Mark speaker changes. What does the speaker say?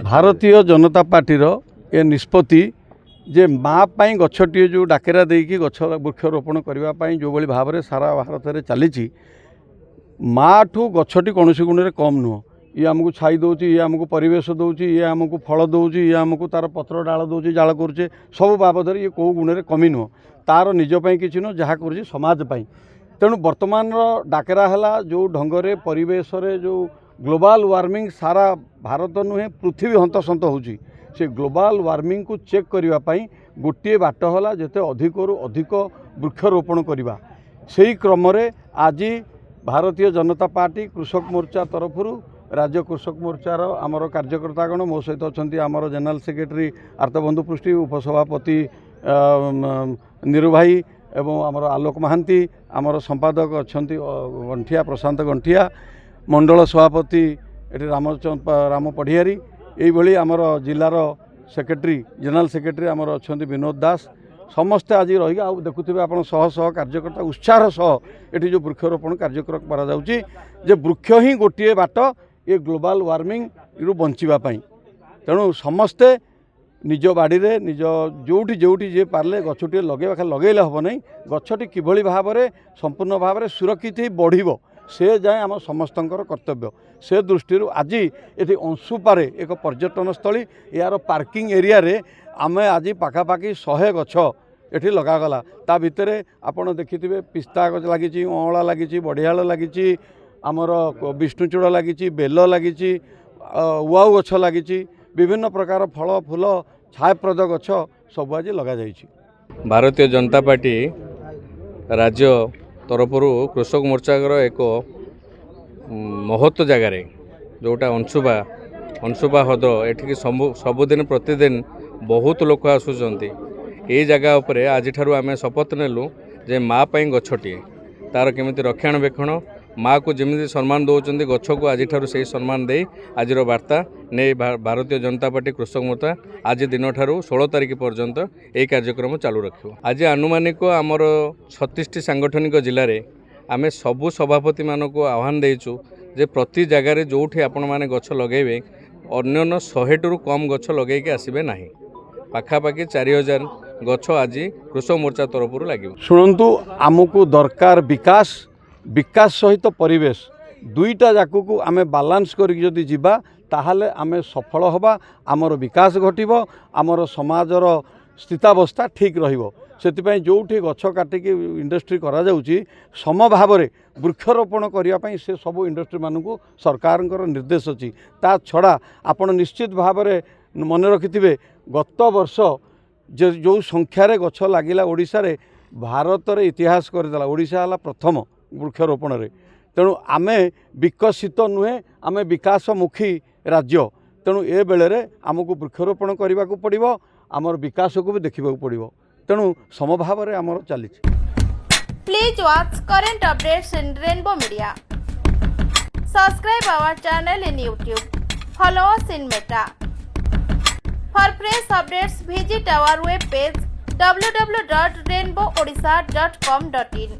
Speaker 1: भारतीय जनता पार्टीर ए निष्पत्ति जे माँ पाई गछटी जो डाकेरा देकी गछ वृक्षरोपण करने जो भाई भाव में सारा भारत में चली माँ ठू गछटी कौन गुण में कम नुह ये आमको छाई दौर ये आमको परिवेश दौर ये आमको फल दौर ये आमको तार पत्र डाल दौर जाल करुचे सब बाबद ये कौ गुण में कमी नुह तार निजपाई कि नुह जहाँ कर समाजपाई तेणु बर्तमान डाकेरा है जो ढंगरे परिवेश जो ग्लोबल वार्मिंग सारा भारत नुहे पृथ्वी हंतसंत होची से ग्लोबल वार्मिंग को चेक करने गोटे बाट है जिते अधिकरू अधिक वृक्षरोपण करवा से क्रम आज भारतीय जनता पार्टी कृषक मोर्चा तरफ राज्य कृषक मोर्चार आमर कार्यकर्तागण मो सहित अच्छा आमर जनरल सेक्रेटरी आर्तबंधु पृष्टि उपसभापति नीरू भाई एवं आमर आलोक महांती आमर संपादक अच्छा गंठिया प्रशांत गंठिया मंडल सभापति ये राम पढ़ियारी ये आमर जिलार सेक्रेटरी जनरल सेक्रेटरी आमर अच्छा विनोद दास समस्ते आज रही देखुवे आप शह शह कार्यकर्ता उत्साह सह ये जो वृक्षरोपण कार्यक्रम कर वृक्ष ही गोटे बाट ये ग्लोबल वार्मिंग रु बचापी तेणु समस्ते निज बाड़ी रे निज जोटी जोटी जे पार्ले गछटी लगे लगेले हम नहीं गछटी किभली भाव में संपूर्ण भाव में सुरक्षित ही बढ़िबो से जाए आम समस्तंकर कर्तव्य से दृष्टि आज ये अंशुपारे एक पर्यटन स्थली यार पार्किंग एरिया रे आमे आज पाखापाखि 100 गछ ये लगागला ता भितर आपड़ देखिए पिस्ता गछ लगी अँला लगी बढ़ियाल लगी आमर विष्णुचूड़ लगी बेल लगी उआऊ गछ लगी विभिन्न प्रकार फल फूल छायाप्रद गछ सब आज लग जाइए।
Speaker 2: भारतीय जनता पार्टी राज्य तरफ कृषक मोर्चा एक महत्व जगार जोटा अंशुपा हद एठिकी सबुदिन प्रतिदिन बहुत लोक आसुंच ये जगह उपरे आज आम शपथ नेलु जे माँ पाई गछटी तार केमिति रक्षणाबेक्षण माँ को जमी सम्मान दौरान गछ को आज से सम्मान दे आज वार्ता ने भारतीय जनता पार्टी कृषक मोर्चा आज दिन ठारू 16 तारिख पर्यंत यही कार्यक्रम चालू रखियो। आज आनुमानिक आमर 36टी सांगठनिक जिले में आम सबू सभापति मान को आह्वान देचु जे प्रति जगार जो आपण मैंने गछ लगे अन्य 100 कम गछ लगे आसबे ना पाखापाखि 4000 गछ आज कृषक मोर्चा तरफ लगे।
Speaker 1: शुणु आमको दरकार विकास सहित परिवेश दुईटा जाक को आम बालांस करी जीवा ताहले आमे सफल हवा आमर विकास घटिबो आमर समाजर स्थितावस्था ठीक रहिबो सेतिपई जोठी गछ काटिकी इंडस्ट्री करा जाउची सम भाव में वृक्षरोपण करने से सब इंडस्ट्री मानू सरकार निर्देश अच्छी ता छड़ा आपण निश्चित भाव में मन रखिथिबे गत वर्ष जो संख्यार गछ लागिला ओडिशा रे भारत रे इतिहास करदेला ओडिशा हला प्रथम वृक्षरोपण रे तेणु आमे विकसित नुहे आमे विकासमुखी राज्य तेणु ए बेले आमको वृक्षरोपण करने को पड़ो आमर विकास को भी देखा पड़ो तेणु समभाव में आमर चली।
Speaker 3: Please watch current updates in Rainbow Media. Subscribe our channel in YouTube. Follow us in Meta. For fresh updates, visit our web page www.rainbowadisha.com.in.